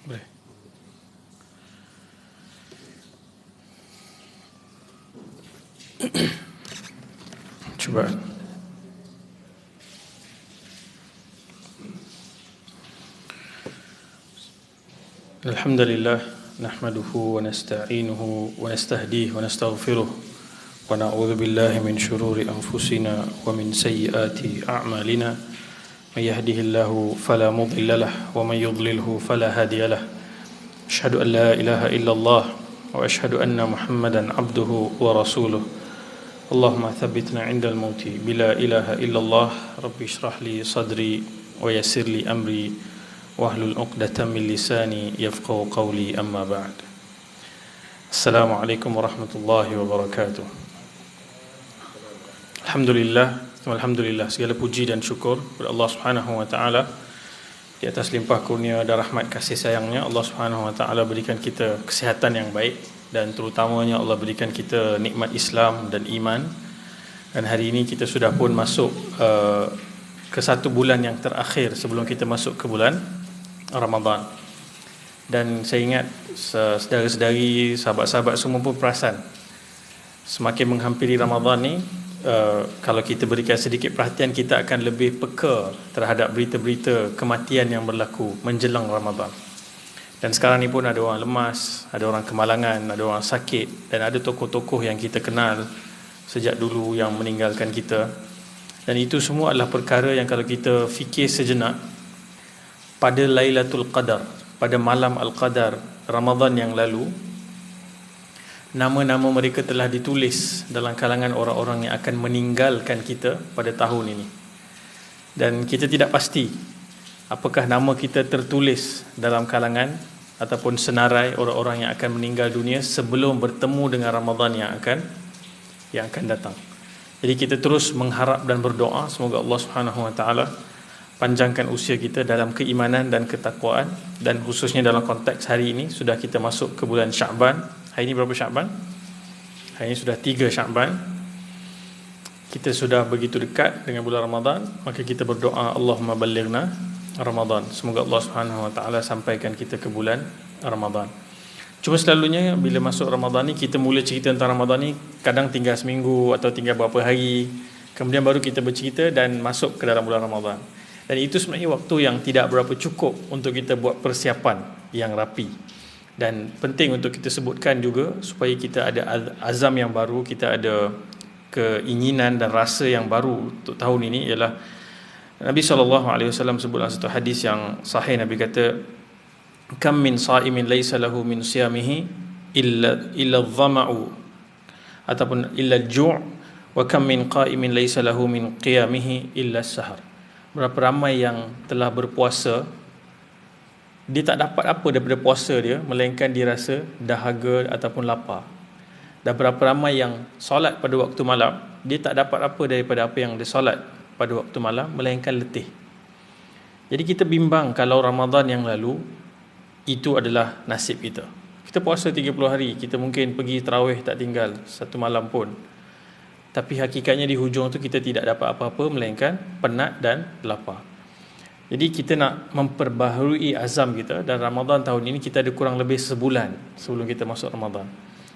Boleh. Coba. Alhamdulillah, nahmaduhu wa nasta'inuhu wa nastahdihi wa nastaghfiruh wa na'udzu billahi min shururi anfusina wa min sayyiati a'malina. May yahdihillahu fala mudilla lahu wa may yudlilhu fala hadiya lahu. Asyhadu an la ilaha illallah wa asyhadu anna Muhammadan abduhu wa rasuluh. Allahumma thabbitna 'indal mauti bila ilaha illallah. Rabbi shrah li sadri wa yassir li amri wahlul 'uqdatam min lisani yafqahu qawli, amma ba'd. Assalamualaikum warahmatullahi wabarakatuh. Alhamdulillah, segala puji dan syukur kepada Allah Subhanahu wa taala di atas limpah kurnia dan rahmat kasih sayangnya. Allah Subhanahu wa taala berikan kita kesihatan yang baik, dan terutamanya Allah berikan kita nikmat Islam dan iman. Dan hari ini kita sudah pun masuk ke satu bulan yang terakhir sebelum kita masuk ke bulan Ramadan. Dan saya ingat saudara-saudari, sahabat-sahabat semua pun perasan semakin menghampiri Ramadan ni, kalau kita berikan sedikit perhatian, kita akan lebih peka terhadap berita-berita kematian yang berlaku menjelang Ramadan. Dan sekarang ni pun ada orang lemas, ada orang kemalangan, ada orang sakit, dan ada tokoh-tokoh yang kita kenal sejak dulu yang meninggalkan kita. Dan itu semua adalah perkara yang kalau kita fikir sejenak, pada Lailatul Qadar, pada malam Al-Qadar Ramadan yang lalu, nama-nama mereka telah ditulis dalam kalangan orang-orang yang akan meninggalkan kita pada tahun ini. Dan kita tidak pasti apakah nama kita tertulis dalam kalangan ataupun senarai orang-orang yang akan meninggal dunia sebelum bertemu dengan Ramadan yang akan datang. Jadi kita terus mengharap dan berdoa semoga Allah Subhanahu wa taala panjangkan usia kita dalam keimanan dan ketakwaan. Dan khususnya dalam konteks hari ini, sudah kita masuk ke bulan Sya'ban. Hari ini berapa Sya'ban? Hari ini sudah 3 Sya'ban. Kita sudah begitu dekat dengan bulan Ramadan, maka kita berdoa Allahumma ballighna Ramadan. Semoga Allah Subhanahu wa taala sampaikan kita ke bulan Ramadan. Cuma selalunya bila masuk Ramadan ni, kita mula cerita tentang Ramadan ni kadang tinggal seminggu atau tinggal beberapa hari, kemudian baru kita bercerita dan masuk ke dalam bulan Ramadan. Dan itu sebenarnya waktu yang tidak berapa cukup untuk kita buat persiapan yang rapi. Dan penting untuk kita sebutkan juga supaya kita ada azam yang baru, kita ada keinginan dan rasa yang baru untuk tahun ini. Ialah Nabi SAW sebut dalam satu hadis yang sahih, Nabi kata, kam min sa'imin laysa lahu min siyamihi illa dhama'u ataupun illa al-ju' wa kam min qa'imin laysa lahu min qiyamihi illa as-sahar. Berapa ramai yang telah berpuasa, dia tak dapat apa daripada puasa dia melainkan dia rasa dahaga ataupun lapar. Dan berapa ramai yang solat pada waktu malam, dia tak dapat apa daripada apa yang dia solat pada waktu malam melainkan letih. Jadi kita bimbang kalau Ramadan yang lalu itu adalah nasib kita. Kita puasa 30 hari, kita mungkin pergi tarawih tak tinggal satu malam pun, tapi hakikatnya di hujung tu kita tidak dapat apa-apa melainkan penat dan lapar. Jadi kita nak memperbaharui azam kita, dan Ramadan tahun ini kita ada kurang lebih sebulan sebelum kita masuk Ramadan.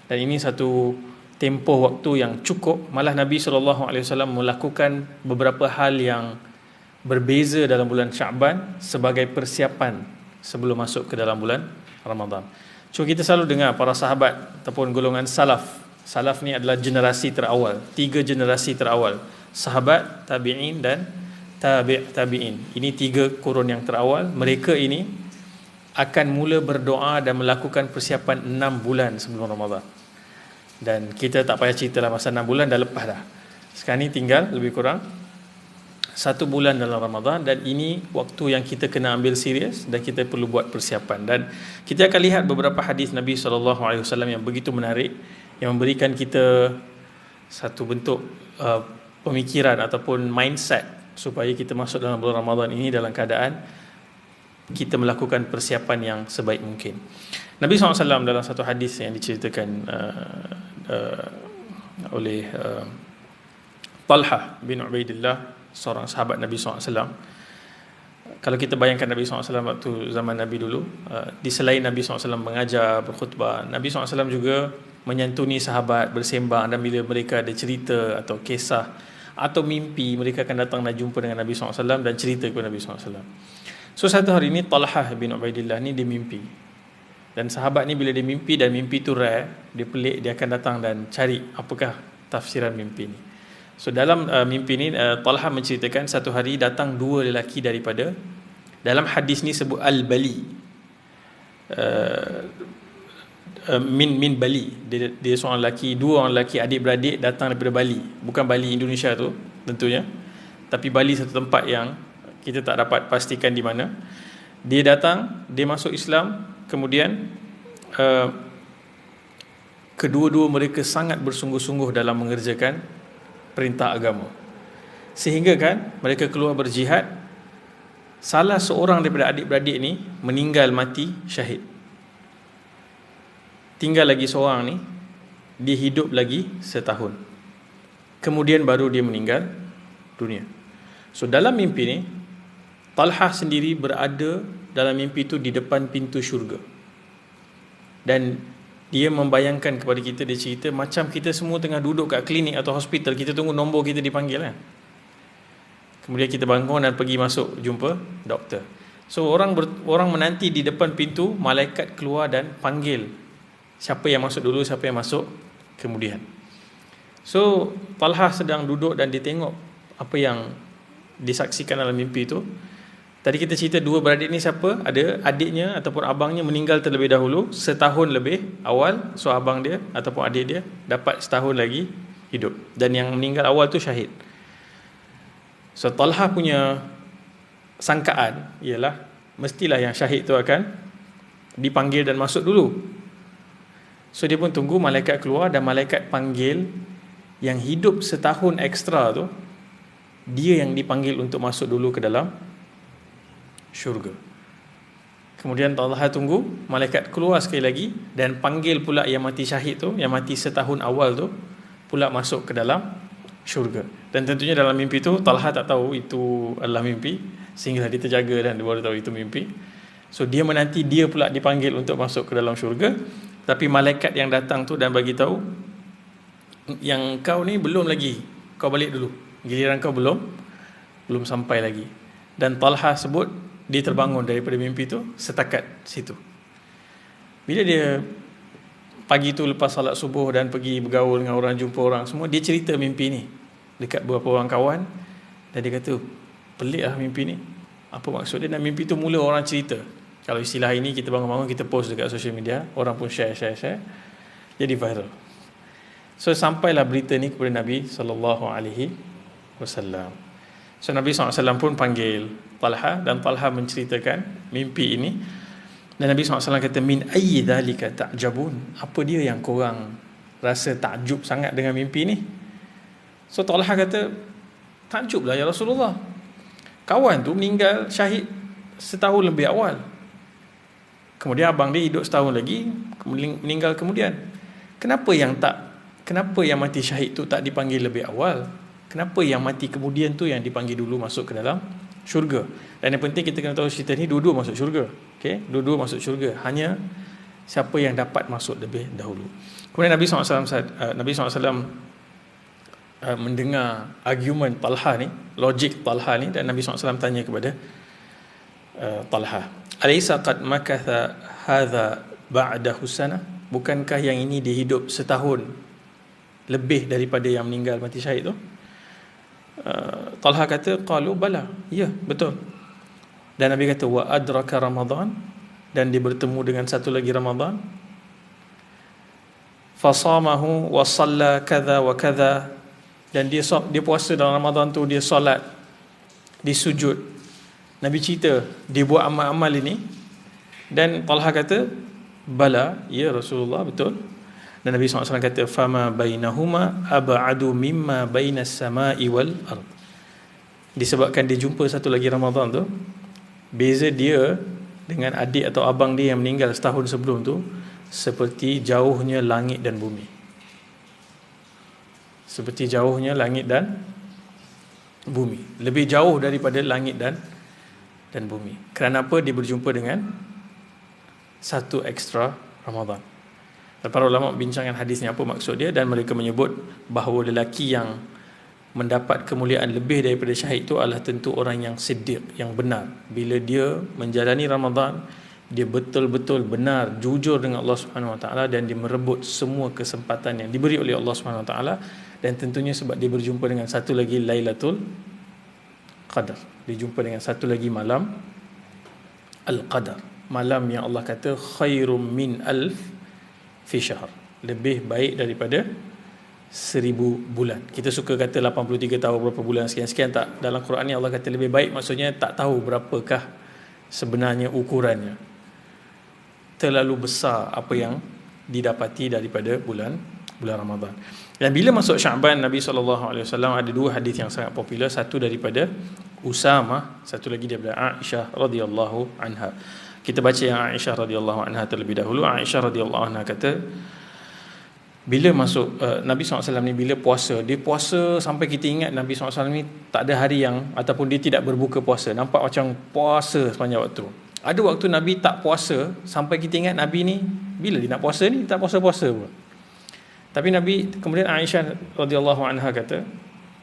Dan ini satu tempoh waktu yang cukup. Malah Nabi SAW melakukan beberapa hal yang berbeza dalam bulan Sya'ban sebagai persiapan sebelum masuk ke dalam bulan Ramadan. Cuma kita selalu dengar para sahabat ataupun golongan salaf. Salaf ni adalah generasi terawal, 3 generasi terawal, sahabat, tabi'in dan tabi'in. Ini 3 kurun yang terawal. Mereka ini akan mula berdoa dan melakukan persiapan 6 bulan sebelum Ramadan. Dan kita tak payah cerita lah, masa 6 bulan dah lepas dah. Sekarang ni tinggal lebih kurang 1 bulan dalam Ramadan, dan ini waktu yang kita kena ambil serius dan kita perlu buat persiapan. Dan kita akan lihat beberapa hadis Nabi SAW yang begitu menarik, yang memberikan kita satu bentuk pemikiran ataupun mindset supaya kita masuk dalam bulan Ramadan ini dalam keadaan kita melakukan persiapan yang sebaik mungkin. Nabi SAW dalam satu hadis yang diceritakan oleh Talha bin Ubaidillah, seorang sahabat Nabi SAW, Kalau kita bayangkan Nabi SAW waktu zaman Nabi dulu, di selain Nabi SAW mengajar, berkhutbah, Nabi SAW juga menyantuni sahabat, bersembang, dan bila mereka ada cerita atau kisah atau mimpi, mereka akan datang dan jumpa dengan Nabi SAW dan cerita kepada Nabi SAW. So satu hari ni Talhah bin Ubaidillah ni dia mimpi. Dan sahabat ni bila dia mimpi, dan mimpi tu rare, dia pelik, dia akan datang dan cari apakah tafsiran mimpi ni. So dalam mimpi ni Talha menceritakan satu hari datang dua lelaki daripada, dalam hadis ni sebut al-Bali, min Bali, dia seorang lelaki, dua orang lelaki adik-beradik datang daripada Bali, bukan Bali Indonesia tu tentunya, tapi Bali satu tempat yang kita tak dapat pastikan di mana. Dia datang, dia masuk Islam, kemudian kedua-dua mereka sangat bersungguh-sungguh dalam mengerjakan perintah agama, sehingga kan mereka keluar berjihad. Salah seorang daripada adik-beradik ni meninggal mati syahid. Tinggal lagi seorang ni, dia hidup lagi setahun, kemudian baru dia meninggal dunia. So dalam mimpi ni Talhah sendiri berada dalam mimpi itu di depan pintu syurga, dan dia membayangkan kepada kita, dia cerita macam kita semua tengah duduk kat klinik atau hospital, kita tunggu nombor kita dipanggil kan. Kemudian kita bangun dan pergi masuk jumpa doktor. So orang menanti di depan pintu, malaikat keluar dan panggil siapa yang masuk dulu, siapa yang masuk kemudian. So Talhah sedang duduk dan dia tengok apa yang disaksikan dalam mimpi itu. Tadi kita cerita dua beradik ni siapa? Ada adiknya ataupun abangnya meninggal terlebih dahulu, setahun lebih awal. So abang dia ataupun adik dia dapat setahun lagi hidup, dan yang meninggal awal tu syahid. So Talha punya sangkaan ialah mestilah yang syahid tu akan dipanggil dan masuk dulu. So dia pun tunggu malaikat keluar, dan malaikat panggil yang hidup setahun ekstra tu, dia yang dipanggil untuk masuk dulu ke dalam syurga. Kemudian Talha tunggu, malaikat keluar sekali lagi dan panggil pula yang mati syahid tu, yang mati setahun awal tu, pula masuk ke dalam syurga. Dan tentunya dalam mimpi tu Talha tak tahu itu adalah mimpi, sehingga dia terjaga dan dia baru tahu itu mimpi. So dia menanti dia pula dipanggil untuk masuk ke dalam syurga, tapi malaikat yang datang tu dan bagi tahu, yang kau ni belum lagi, kau balik dulu, giliran kau belum sampai lagi. Dan Talha sebut dia terbangun daripada mimpi tu setakat situ. Bila dia pagi tu lepas salat subuh dan pergi bergaul dengan orang, jumpa orang semua, dia cerita mimpi ni dekat beberapa orang kawan, dan dia kata pelik lah mimpi ni, apa maksud dia. Dan mimpi tu mula orang cerita. Kalau istilah ini kita bangun-bangun kita post dekat social media, orang pun share, jadi viral. So sampailah berita ni kepada Nabi SAW. So Nabi SAW pun panggil Talha, dan Talha menceritakan mimpi ini. Dan Nabi SAW kata, min ayyi dhalika ta'jabun, apa dia yang korang rasa takjub sangat dengan mimpi ni? So Talha kata, takjublah ya Rasulullah, kawan tu meninggal syahid setahun lebih awal, kemudian abang dia hidup setahun lagi, meninggal kemudian. Kenapa yang mati syahid tu tak dipanggil lebih awal? Kenapa yang mati kemudian tu yang dipanggil dulu masuk ke dalam syurga? Dan yang penting kita kena tahu cerita ni dua-dua masuk syurga. Okay? Dua-dua masuk syurga. Hanya siapa yang dapat masuk lebih dahulu. Kemudian Nabi SAW mendengar argument Talha ni, logik Talha ni, dan Nabi SAW tanya kepada Talha, alaysa qad makatha hadha ba'da husana, bukankah yang ini dia hidup setahun lebih daripada yang meninggal mati syahid tu? Talha kata, qalu bala, ya betul. Dan Nabi kata, wa adraka Ramadan, dan dia bertemu dengan satu lagi Ramadan, fasamahu wa salla kadha wa kadha, dan dia puasa dalam Ramadan tu, dia solat, dia sujud. Nabi cerita dia buat amal-amal ini, dan Talha kata bala, ya Rasulullah, betul. Dan Nabi SAW kata, fama bainahuma ab'adu mimma bainas sama'i wal ard, disebabkan dia jumpa satu lagi Ramadan tu, beza dia dengan adik atau abang dia yang meninggal setahun sebelum tu seperti jauhnya langit dan bumi. Seperti jauhnya langit dan bumi, lebih jauh daripada langit dan dan bumi. Kerana apa? Dia berjumpa dengan satu ekstra Ramadan. Dan para ulama bincangkan hadis ni apa maksud dia, dan mereka menyebut bahawa lelaki yang mendapat kemuliaan lebih daripada syahid itu adalah tentu orang yang siddiq, yang benar. Bila dia menjalani Ramadan, dia betul-betul benar, jujur dengan Allah Subhanahu Wa Taala, dan dia merebut semua kesempatan yang diberi oleh Allah Subhanahu Wa Taala. Dan tentunya sebab dia berjumpa dengan satu lagi Lailatul Qadar, dia jumpa dengan satu lagi malam Al-Qadar, malam yang Allah kata khairum min alf fi syahr, lebih baik daripada 1000 bulan. Kita suka kata 83 tahun berapa bulan sekian-sekian, tak. Dalam Quran ni Allah kata lebih baik, maksudnya tak tahu berapakah sebenarnya ukurannya. Terlalu besar apa yang didapati daripada bulan Ramadan. Dan bila masuk Syaban, Nabi SAW ada dua hadis yang sangat popular, satu daripada Usamah, satu lagi daripada Aisyah radhiyallahu anha. Kita baca yang Aisyah radhiyallahu anha terlebih dahulu. Aisyah radhiyallahu anha kata, bila masuk Nabi SAW ni bila puasa, dia puasa sampai kita ingat Nabi SAW ni tak ada hari yang, ataupun dia tidak berbuka puasa, nampak macam puasa sepanjang waktu. Ada waktu Nabi tak puasa sampai kita ingat Nabi ni bila dia nak puasa ni tak puasa-puasa pun. Tapi Nabi, kemudian Aisyah radhiyallahu anha kata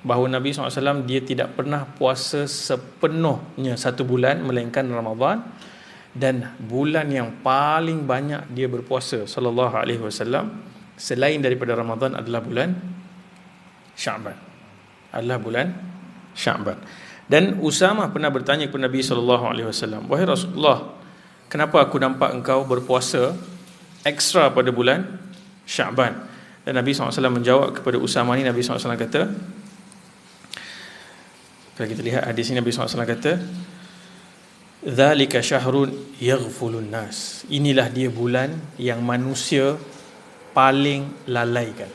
bahawa Nabi SAW dia tidak pernah puasa sepenuhnya satu bulan melainkan Ramadan, dan bulan yang paling banyak dia berpuasa sallallahu alaihi wasallam selain daripada Ramadan adalah bulan Sya'ban. Dan Usamah pernah bertanya kepada Nabi SAW, wahai Rasulullah, kenapa aku nampak engkau berpuasa ekstra pada bulan Sya'ban? Dan Nabi SAW menjawab kepada Usamah ni, Nabi SAW kata, kalau kita lihat hadis ini, Nabi SAW kata, dzalika syahrun yaghfulun nas, inilah dia bulan yang manusia paling lalaikan.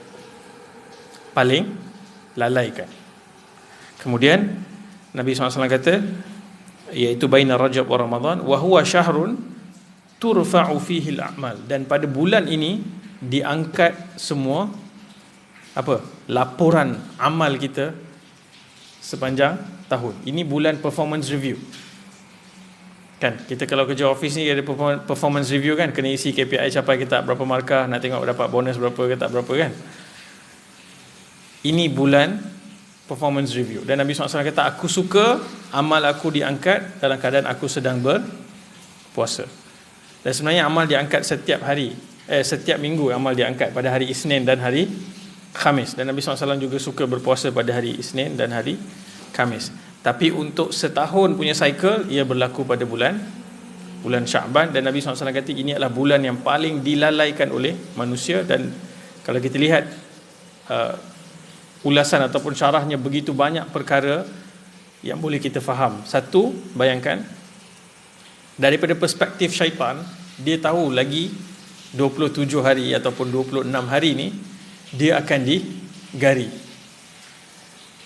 Kemudian Nabi SAW kata, iaitu baina Rajab wa Ramadan, wa huwa syahrun turfa'u fihi al-a'mal, dan pada bulan ini diangkat semua laporan amal kita sepanjang tahun. Ini bulan performance review. Kan kita kalau kerja office ni ada performance review kan, kena isi KPI capai ke tak, berapa markah, nak tengok dapat bonus berapa ke tak berapa kan. Ini bulan performance review. Dan Nabi SAW kata, aku suka amal aku diangkat dalam keadaan aku sedang berpuasa. Dan sebenarnya amal diangkat setiap hari, setiap minggu amal diangkat pada hari Isnin dan hari Khamis. Dan Nabi SAW juga suka berpuasa pada hari Isnin dan hari Khamis. Tapi untuk setahun punya cycle, ia berlaku pada bulan Sya'ban. Dan Nabi SAW kata ini adalah bulan yang paling dilalaikan oleh manusia. Dan kalau kita lihat ulasan ataupun syarahnya, begitu banyak perkara yang boleh kita faham. Satu, bayangkan daripada perspektif syaitan, dia tahu lagi 27 hari ataupun 26 hari ni dia akan digari.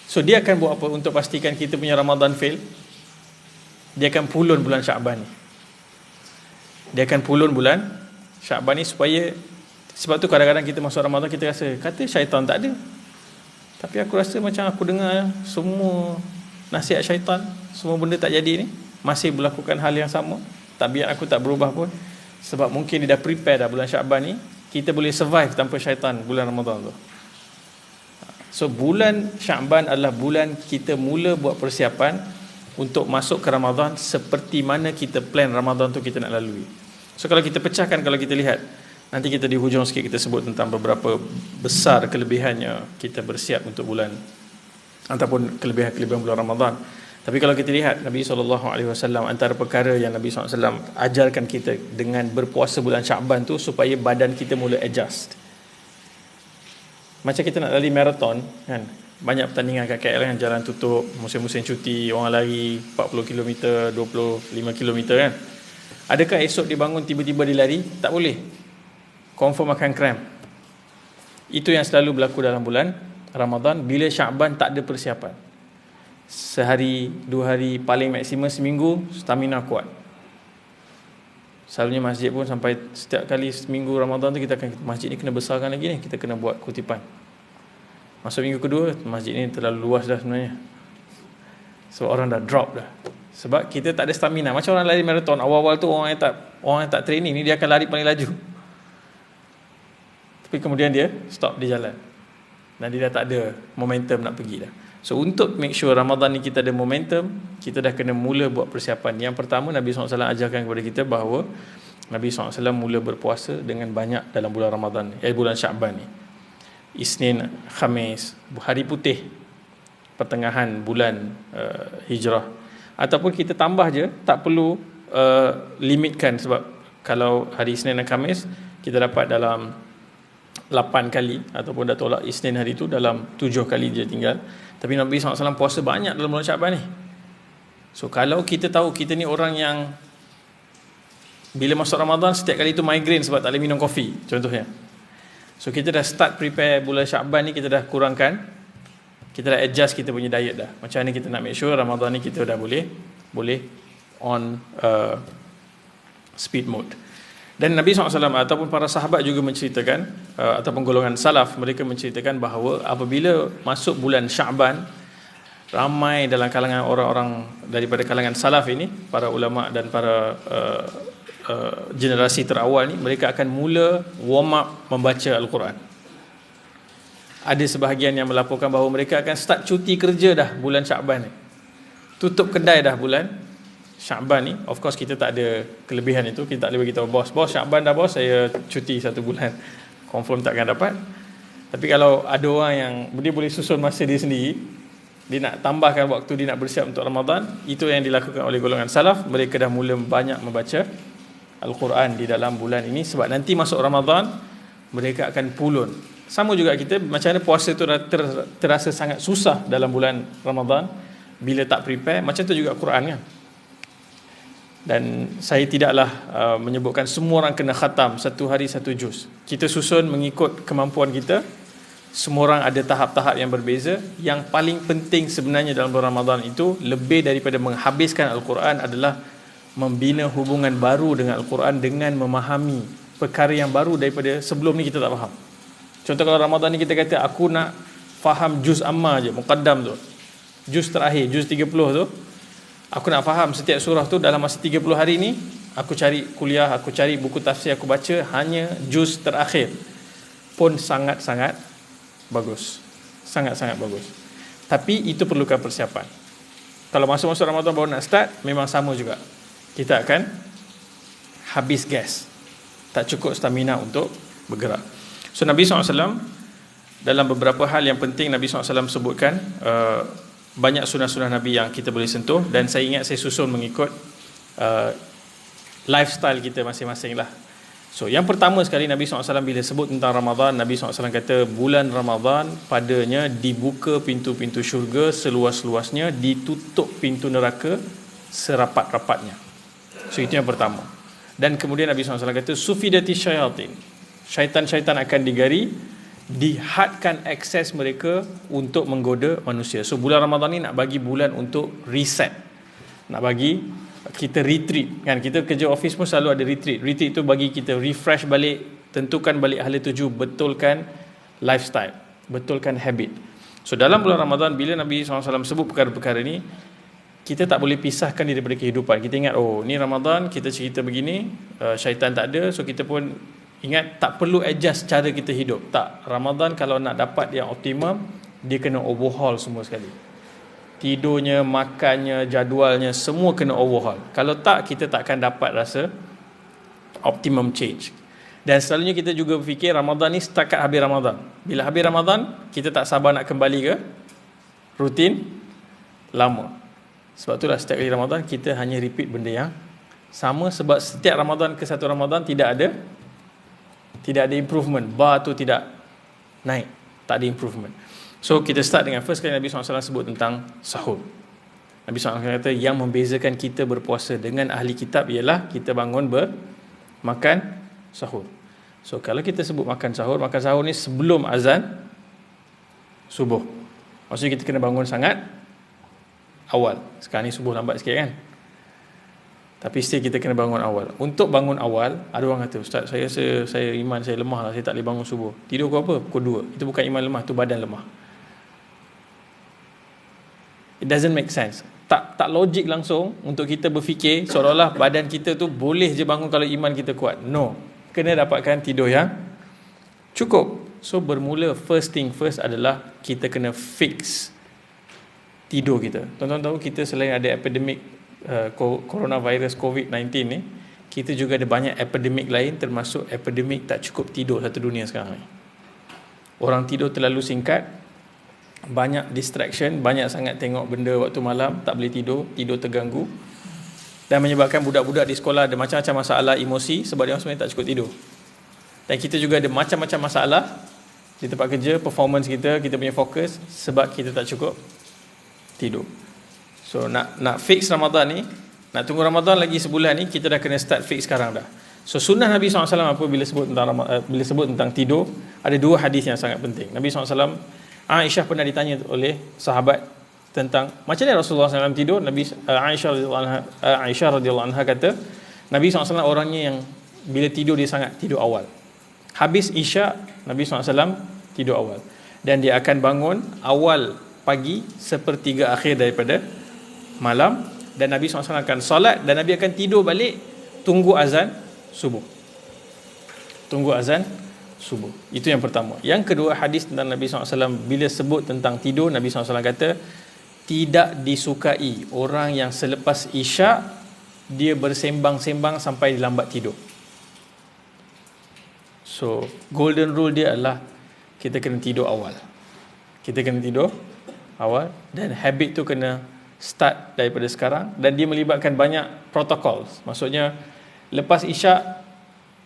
So dia akan buat apa untuk pastikan kita punya Ramadan fail? Dia akan pulun bulan Sya'ban ni. Supaya, sebab tu kadang-kadang kita masuk Ramadan kita rasa kata syaitan tak ada, tapi aku rasa macam aku dengar semua nasihat syaitan, semua benda tak jadi ni, masih melakukan hal yang sama, tabiat aku tak berubah pun. Sebab mungkin dia dah prepare dah bulan Sya'ban ni, kita boleh survive tanpa syaitan bulan Ramadan tu. So bulan Sya'ban adalah bulan kita mula buat persiapan untuk masuk ke Ramadan seperti mana kita plan Ramadan tu kita nak lalui. So kalau kita pecahkan, kalau kita lihat, nanti kita di hujung sikit kita sebut tentang beberapa besar kelebihannya kita bersiap untuk bulan ataupun kelebihan-kelebihan bulan Ramadan. Tapi kalau kita lihat Nabi SAW, antara perkara yang Nabi SAW ajarkan kita dengan berpuasa bulan Sya'ban tu supaya badan kita mula adjust. Macam kita nak lari marathon kan, banyak pertandingan kat KL kan, jalan tutup, musim-musim cuti, orang lari 40 km, 25 km kan. Adakah esok dia bangun tiba-tiba dia lari? Tak boleh. Confirm akan cramp. Itu yang selalu berlaku dalam bulan Ramadan. Bila Sya'ban tak ada persiapan, sehari, 2 hari, paling maksimum seminggu, stamina kuat. Selalunya masjid pun sampai setiap kali seminggu Ramadan tu kita akan, masjid ni kena besarkan lagi ni, kita kena buat kutipan. Masuk minggu kedua, masjid ni terlalu luas dah sebenarnya, sebab orang dah drop dah. Sebab kita tak ada stamina. Macam orang lari maraton, awal-awal tu orang yang tak training ni, dia akan lari paling laju, tapi kemudian dia stop di jalan dan dia dah tak ada momentum nak pergi dah. So untuk make sure Ramadan ni kita ada momentum, kita dah kena mula buat persiapan. Yang pertama, Nabi SAW ajarkan kepada kita bahawa Nabi SAW mula berpuasa dengan banyak dalam bulan Ramadan ni, bulan Sya'ban ni. Isnin, Khamis, hari putih pertengahan bulan Hijrah, ataupun kita tambah je, tak perlu limitkan. Sebab kalau hari Isnin dan Khamis kita dapat dalam 8 kali, ataupun dah tolak Isnin hari tu dalam 7 kali je tinggal. Tapi Nabi SAW puasa banyak dalam bulan Sya'ban ni. So kalau kita tahu kita ni orang yang bila masuk Ramadan setiap kali tu migraine sebab tak boleh minum kopi contohnya, so kita dah start prepare bulan Sya'ban ni, kita dah kurangkan, kita dah adjust kita punya diet dah. Macam mana kita nak make sure Ramadan ni kita dah boleh on speed mode. Dan Nabi SAW ataupun para sahabat juga menceritakan, ataupun golongan salaf, mereka menceritakan bahawa apabila masuk bulan Sya'ban, ramai dalam kalangan orang-orang daripada kalangan salaf ini, para ulama dan para generasi terawal ni, mereka akan mula warm up membaca Al-Quran. Ada sebahagian yang melaporkan bahawa mereka akan start cuti kerja dah bulan Sya'ban ni, tutup kedai dah bulan Sya'ban ni. Of course kita tak ada kelebihan itu, kita tak boleh beritahu bos Sya'ban dah bos, saya cuti 1 bulan, confirm takkan dapat. Tapi kalau ada orang yang dia boleh susun masa dia sendiri, dia nak tambahkan waktu dia nak bersiap untuk Ramadan, itu yang dilakukan oleh golongan salaf. Mereka dah mula banyak membaca Al-Quran di dalam bulan ini, sebab nanti masuk Ramadan mereka akan pulun. Sama juga kita, macam mana puasa tu terasa sangat susah dalam bulan Ramadan bila tak prepare, macam tu juga Quran kan. Dan saya tidaklah menyebutkan semua orang kena khatam satu hari 1 juz. Kita susun mengikut kemampuan kita. Semua orang ada tahap-tahap yang berbeza. Yang paling penting sebenarnya dalam bulan Ramadan itu, lebih daripada menghabiskan Al-Quran, adalah membina hubungan baru dengan Al-Quran dengan memahami perkara yang baru daripada sebelum ni kita tak faham. Contoh kalau Ramadan ni kita kata aku nak faham juz amma je, muqaddam tu, juz terakhir, juz 30 tu, aku nak faham setiap surah tu dalam masa 30 hari ni, aku cari kuliah, aku cari buku tafsir, aku baca hanya juz terakhir, pun sangat-sangat bagus. Sangat-sangat bagus. Tapi itu perlukan persiapan. Kalau masuk-masuk Ramadan baru nak start, memang sama juga, kita akan habis gas, tak cukup stamina untuk bergerak. So Nabi SAW dalam beberapa hal yang penting, Nabi SAW sebutkan banyak sunnah-sunnah Nabi yang kita boleh sentuh. Dan saya ingat saya susun mengikut lifestyle kita masing-masing lah. So yang pertama sekali, Nabi SAW bila sebut tentang Ramadan, Nabi SAW kata bulan Ramadan padanya dibuka pintu-pintu syurga seluas-luasnya, ditutup pintu neraka serapat-rapatnya. So itu yang pertama. Dan kemudian Nabi SAW kata sufidati syayatin, syaitan-syaitan akan digari, dihadkan akses mereka untuk menggoda manusia. So bulan Ramadan ni nak bagi bulan untuk reset, nak bagi kita retreat kan. Kita kerja office pun selalu ada retreat. Retreat tu bagi kita refresh balik, tentukan balik hala tuju, betulkan lifestyle, betulkan habit. So dalam bulan Ramadan bila Nabi SAW sebut perkara-perkara ni, kita tak boleh pisahkan daripada kehidupan. Kita ingat, oh ni Ramadan kita cerita begini, syaitan tak ada, so kita pun ingat tak perlu adjust cara kita hidup. Tak, Ramadan kalau nak dapat yang optimum, dia kena overhaul semua sekali. Tidurnya, makannya, jadualnya, semua kena overhaul. Kalau tak, kita tak akan dapat rasa optimum change. Dan selalunya kita juga berfikir Ramadan ni setakat habis Ramadan. Bila habis Ramadan, kita tak sabar nak kembali ke rutin lama. Sebab itulah setiap kali Ramadan kita hanya repeat benda yang sama. Sebab setiap Ramadan ke satu Ramadan tidak ada improvement. Bar tu tidak naik, tak ada improvement. So kita start dengan first kali Nabi SAW sebut tentang sahur. Nabi SAW kata yang membezakan kita berpuasa dengan ahli kitab ialah kita bangun makan sahur. So kalau kita sebut makan sahur ni sebelum azan subuh. Maksudnya kita kena bangun sangat awal. Sekarang ni subuh lambat sikit kan, tapi still kita kena bangun awal. Untuk bangun awal, ada orang kata, Ustaz, saya iman saya lemah lah, saya tak boleh bangun subuh. Tidur pukul apa? Pukul 2. Itu bukan iman lemah, itu badan lemah. It doesn't make sense. tak logik langsung untuk kita berfikir seolah-olah badan kita tu boleh je bangun kalau iman kita kuat. No, kena dapatkan tidur yang cukup. So bermula, first thing first adalah kita kena fix tidur kita. Tuan-tuan tahu kita selain ada epidemik coronavirus COVID-19 ni, kita juga ada banyak epidemik lain, termasuk epidemik tak cukup tidur satu dunia sekarang ni. Orang tidur terlalu singkat, banyak distraction, banyak sangat tengok benda waktu malam, tak boleh tidur terganggu, dan menyebabkan budak-budak di sekolah ada macam-macam masalah emosi sebab dia sebenarnya tak cukup tidur. Dan kita juga ada macam-macam masalah di tempat kerja, performance kita punya fokus sebab kita tak cukup tidur. So nak fix Ramadan ni, nak tunggu Ramadan lagi sebulan ni, kita dah kena start fix sekarang dah. So sunnah Nabi SAW apa bila sebut tentang tidur, ada dua hadis yang sangat penting. Nabi SAW, Aisyah pernah ditanya oleh sahabat tentang macam mana Rasulullah SAW tidur. Aisyah radhiyallahu anha kata, Nabi SAW orangnya yang bila tidur dia sangat tidur awal. Habis Isyak, Nabi SAW tidur awal, dan dia akan bangun awal pagi sepertiga akhir daripada malam, dan Nabi SAW akan solat, dan Nabi akan tidur balik tunggu azan subuh. Itu yang pertama. Yang kedua, hadis tentang Nabi SAW bila sebut tentang tidur, Nabi SAW kata tidak disukai orang yang selepas Isyak dia bersembang-sembang sampai lambat tidur. So golden rule dia adalah kita kena tidur awal. Dan habit tu kena start daripada sekarang, dan dia melibatkan banyak protokol. Maksudnya lepas Isyak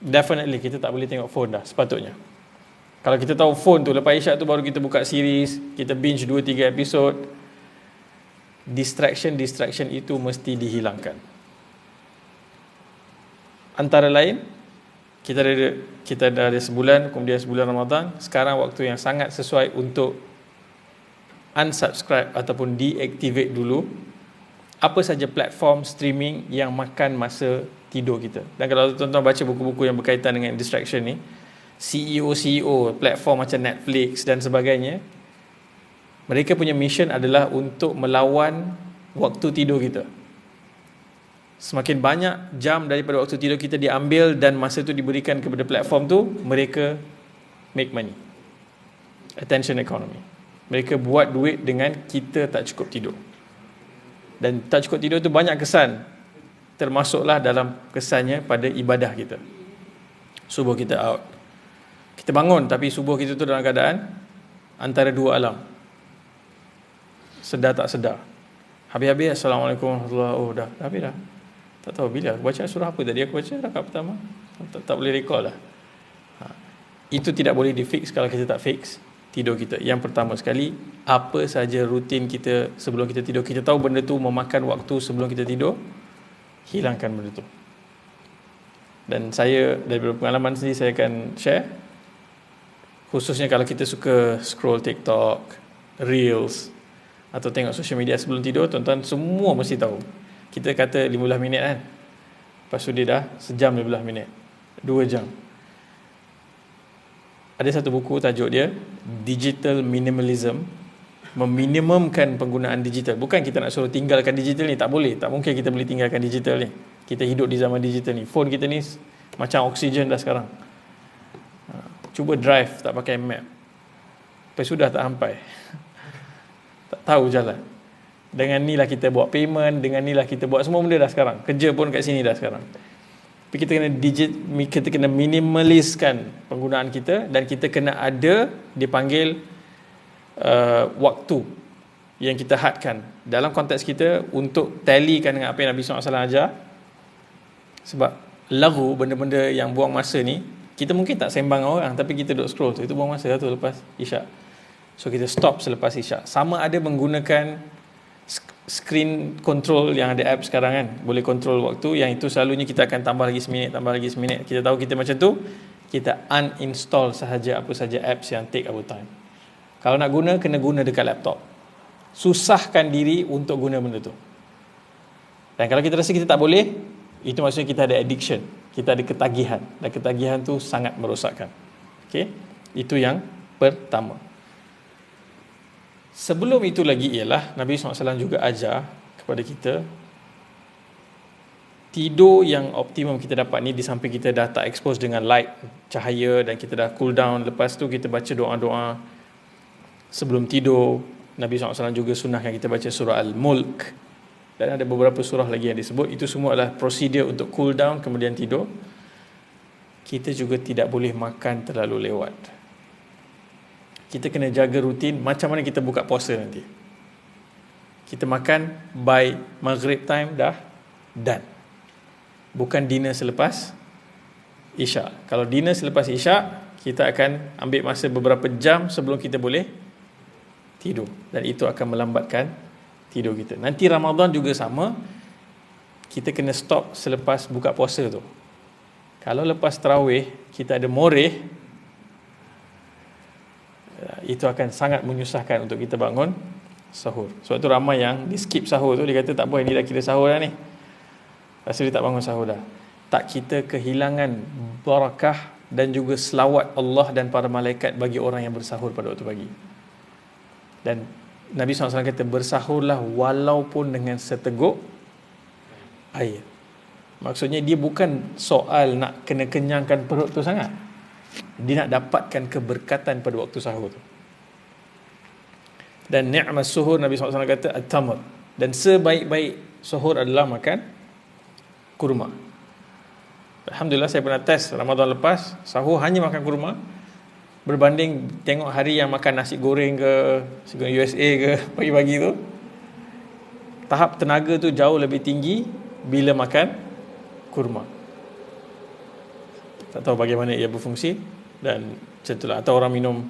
definitely kita tak boleh tengok phone dah sepatutnya. Kalau kita tahu phone tu lepas Isyak tu baru kita buka series, kita binge 2-3 episod, distraction itu mesti dihilangkan. Antara lain, kita dah ada sebulan, kemudian sebulan Ramadan. Sekarang waktu yang sangat sesuai untuk unsubscribe ataupun deactivate dulu apa saja platform streaming yang makan masa tidur kita. Dan kalau tuan-tuan baca buku-buku yang berkaitan dengan distraction ni, CEO platform macam Netflix dan sebagainya, mereka punya mission adalah untuk melawan waktu tidur kita. Semakin banyak jam daripada waktu tidur kita diambil dan masa tu diberikan kepada platform tu, mereka make money. Attention economy. Mereka buat duit dengan kita tak cukup tidur. Dan tak cukup tidur tu banyak kesan, termasuklah dalam kesannya pada ibadah kita. Subuh kita out, kita bangun tapi subuh kita tu dalam keadaan antara dua alam, sedar tak sedar. Habis-habis Assalamualaikum warahmatullahi wabarakatuh, dah habis dah. Tak tahu bila aku baca surah apa tadi aku baca rakaat pertama, tak boleh recall lah. Itu tidak boleh di-fix kalau kita tak fix tidur kita. Yang pertama sekali, apa saja rutin kita sebelum kita tidur, kita tahu benda tu memakan waktu sebelum kita tidur, hilangkan benda tu. Dan saya daripada pengalaman sendiri saya akan share, khususnya kalau kita suka scroll TikTok, Reels atau tengok social media sebelum tidur, tuan-tuan semua mesti tahu. Kita kata 15 minit kan, lepas tu dia dah sejam 15 minit, 2 jam. Ada satu buku tajuk dia Digital Minimalism, meminimumkan penggunaan digital. Bukan kita nak suruh tinggalkan digital ni, tak boleh, tak mungkin kita boleh tinggalkan digital ni. Kita hidup di zaman digital ni. Phone kita ni macam oksigen dah sekarang. Cuba drive tak pakai map, lepas sudah tak sampai, tak tahu jalan. Dengan ni lah kita buat payment, dengan ni lah kita buat semua benda dah sekarang. Kerja pun kat sini dah sekarang. Tapi kita kena minimaliskan penggunaan kita, dan kita kena ada dipanggil waktu yang kita hadkan dalam konteks kita untuk tallykan dengan apa yang Nabi SAW ajar. Sebab lagu, benda-benda yang buang masa ni, kita mungkin tak sembang orang, tapi kita duduk scroll tu, itu buang masa tu lepas Isyak. So kita stop selepas Isyak. Sama ada menggunakan screen control yang ada app sekarang kan, boleh control waktu, yang itu selalunya kita akan tambah lagi seminit. Kita tahu kita macam tu, kita uninstall sahaja apa saja apps yang take our time. Kalau nak guna, kena guna dekat laptop. Susahkan diri untuk guna benda tu. Dan kalau kita rasa kita tak boleh, itu maksudnya kita ada addiction, kita ada ketagihan, dan ketagihan tu sangat merosakkan. Okay? Itu yang pertama. Sebelum itu lagi ialah Nabi SAW juga ajar, kepada kita, tidur yang optimum kita dapat ni di samping kita dah tak expose dengan light, cahaya, dan kita dah cool down. Lepas tu kita baca doa-doa sebelum tidur. Nabi SAW juga sunnahkan kita baca surah Al-Mulk, dan ada beberapa surah lagi yang disebut. Itu semua adalah prosedur untuk cool down kemudian tidur. Kita juga tidak boleh makan terlalu lewat. Kita kena jaga rutin. Macam mana kita buka puasa nanti, kita makan by maghrib time dah done, bukan dinner selepas isyak. Kalau dinner selepas isyak, kita akan ambil masa beberapa jam sebelum kita boleh tidur, dan itu akan melambatkan tidur kita. Nanti Ramadan juga sama, kita kena stop selepas buka puasa tu. Kalau lepas tarawih kita ada moreh, itu akan sangat menyusahkan untuk kita bangun sahur. Sebab tu ramai yang di skip sahur tu, dia kata tak apa, ini dah kira sahur dah ni, rasa dia tak bangun sahur dah. Tak, kita kehilangan barakah dan juga selawat Allah dan para malaikat bagi orang yang bersahur pada waktu pagi. Dan Nabi SAW kata, bersahurlah walaupun dengan seteguk air. Maksudnya dia bukan soal nak kena kenyangkan perut tu sangat, dia nak dapatkan keberkatan pada waktu sahur tu. Dan ni'mas suhur, Nabi SAW kata at-tamr, dan sebaik-baik suhur adalah makan kurma. Alhamdulillah saya pernah test Ramadan lepas, sahur hanya makan kurma, berbanding tengok hari yang makan nasi goreng ke USA ke pagi-pagi tu, tahap tenaga tu jauh lebih tinggi bila makan kurma. Tak tahu bagaimana ia berfungsi, dan macam itulah. Atau orang minum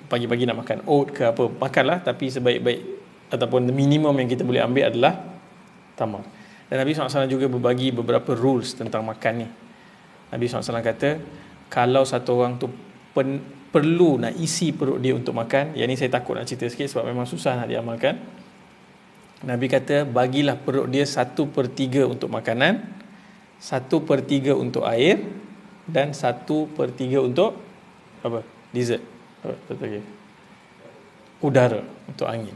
pagi-pagi nak makan oat ke apa, makanlah, tapi sebaik-baik ataupun minimum yang kita boleh ambil adalah tamar. Dan Nabi SAW juga berbagi beberapa rules tentang makan ni. Nabi SAW kata, kalau satu orang tu perlu nak isi perut dia untuk makan, yang ni saya takut nak cerita sikit sebab memang susah nak diamalkan. Nabi kata, bagilah perut dia 1/3 untuk makanan, 1/3 untuk air, dan 1/3 untuk apa? Dessert. Okay. Udara, untuk angin.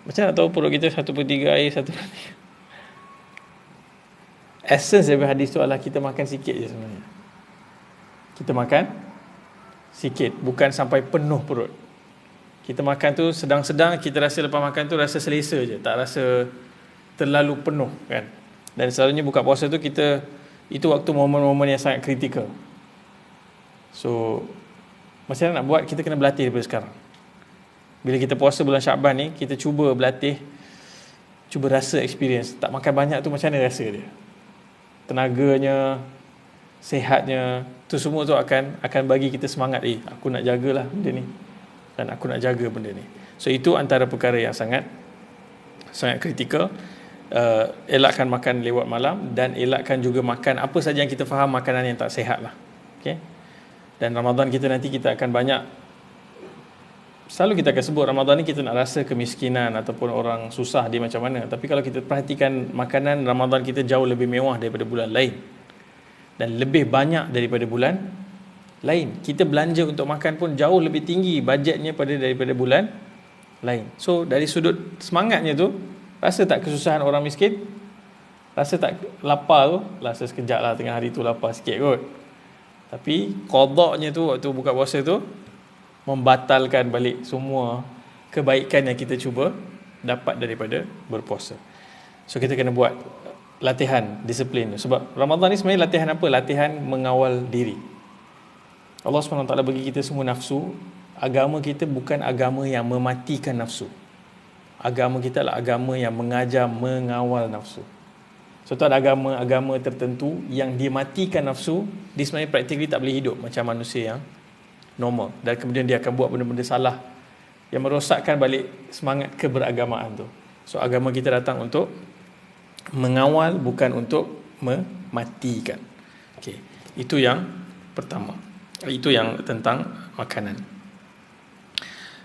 Macam nak tahu perut kita 1/3 air, 1/3? Essence dari hadis tu adalah kita makan sikit je sebenarnya. Kita makan sikit, bukan sampai penuh perut. Kita makan tu sedang-sedang, kita rasa lepas makan tu rasa selesa je, tak rasa terlalu penuh kan. Dan selalunya buka puasa tu kita, itu waktu momen-momen yang sangat kritikal. So macam mana nak buat, kita kena berlatih daripada sekarang. Bila kita puasa bulan Syaban ni, kita cuba berlatih, cuba rasa experience. Tak makan banyak tu macam mana rasa dia, tenaganya, sihatnya, tu semua tu akan bagi kita semangat, aku nak jagalah benda ni, dan aku nak jaga benda ni. So itu antara perkara yang sangat kritikal. Elakkan makan lewat malam, dan elakkan juga makan apa saja yang kita faham makanan yang tak sihat lah. Okay? Dan Ramadan kita nanti, kita akan banyak, selalu kita akan sebut Ramadan ni kita nak rasa kemiskinan ataupun orang susah dia macam mana. Tapi kalau kita perhatikan makanan Ramadan kita jauh lebih mewah daripada bulan lain, dan lebih banyak daripada bulan lain. Kita belanja untuk makan pun jauh lebih tinggi bajetnya daripada bulan lain. So dari sudut semangatnya tu, rasa tak kesusahan orang miskin? Rasa tak lapar tu? Rasa sekejap lah, tengah hari tu lapar sikit kot. Tapi qadaknya tu, waktu buka puasa tu, membatalkan balik semua kebaikan yang kita cuba dapat daripada berpuasa. So kita kena buat latihan, disiplin. Sebab Ramadan ni sebenarnya latihan apa? Latihan mengawal diri. Allah SWT bagi kita semua nafsu. Agama kita bukan agama yang mematikan nafsu. Agama kita adalah agama yang mengajar mengawal nafsu. So tu ada agama tertentu yang dia matikan nafsu, dia sebenarnya praktikly tak boleh hidup macam manusia yang normal, dan kemudian dia akan buat benda-benda salah yang merosakkan balik semangat keberagamaan tu. So agama kita datang untuk mengawal, bukan untuk mematikan. Okay. Itu yang pertama. Itu yang tentang makanan.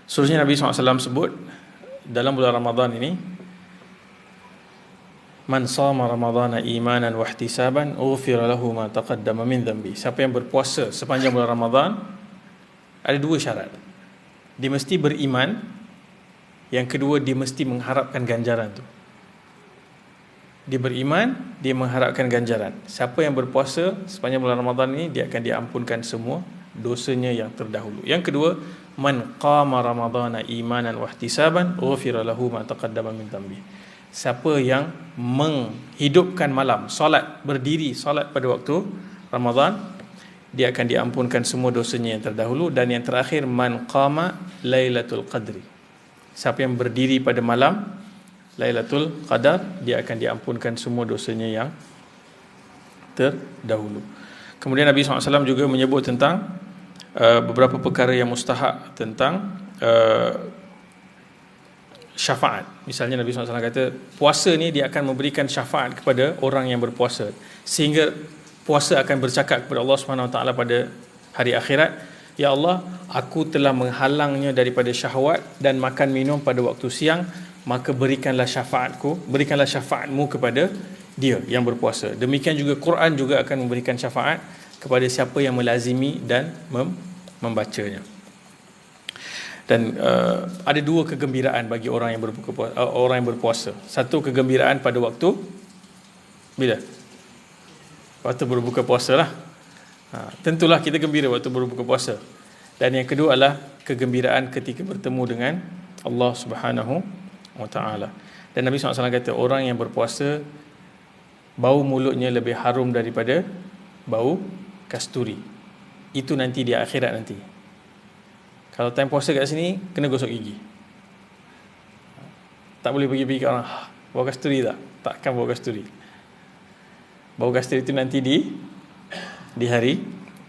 Seterusnya Nabi SAW sebut dalam bulan Ramadan ini, man sama ramadhana imanan wa ihtisaban ughfira lahu ma taqaddama min dhanbi. Siapa yang berpuasa sepanjang bulan Ramadan, ada dua syarat. Dia mesti beriman. Yang kedua, dia mesti mengharapkan ganjaran tu. Dia beriman, dia mengharapkan ganjaran. Siapa yang berpuasa sepanjang bulan Ramadan ni, dia akan diampunkan semua dosanya yang terdahulu. Yang kedua, man qama ramadhana imanan wa ihtisaban ghufira lahu ma taqaddama min dhanbi. Siapa yang menghidupkan malam, solat, berdiri solat pada waktu Ramadan, dia akan diampunkan semua dosanya yang terdahulu. Dan yang terakhir, man qama lailatul qadri. Siapa yang berdiri pada malam Lailatul Qadar, dia akan diampunkan semua dosanya yang terdahulu. Kemudian Nabi SAW juga menyebut tentang beberapa perkara yang mustahak tentang syafaat. Misalnya Nabi SAW kata, puasa ni dia akan memberikan syafaat kepada orang yang berpuasa, sehingga puasa akan bercakap kepada Allah SWT pada hari akhirat, ya Allah, aku telah menghalangnya daripada syahwat dan makan minum pada waktu siang, maka berikanlah syafaatmu kepada dia yang berpuasa. Demikian juga Quran juga akan memberikan syafaat kepada siapa yang melazimi dan membacanya. Dan ada dua kegembiraan bagi orang yang berpuasa. Satu, kegembiraan pada waktu bila? Waktu berbuka puasa lah. Tentulah kita gembira waktu berbuka puasa. Dan yang kedua adalah kegembiraan ketika bertemu dengan Allah Subhanahu wa ta'ala. Dan Nabi SAW kata, orang yang berpuasa, bau mulutnya lebih harum daripada bau kasturi. Itu nanti di akhirat nanti. Kalau time puasa kat sini, kena gosok gigi. Tak boleh pergi ke orang, bau kasturi tak? Takkan bau kasturi. Bau kasturi itu nanti di hari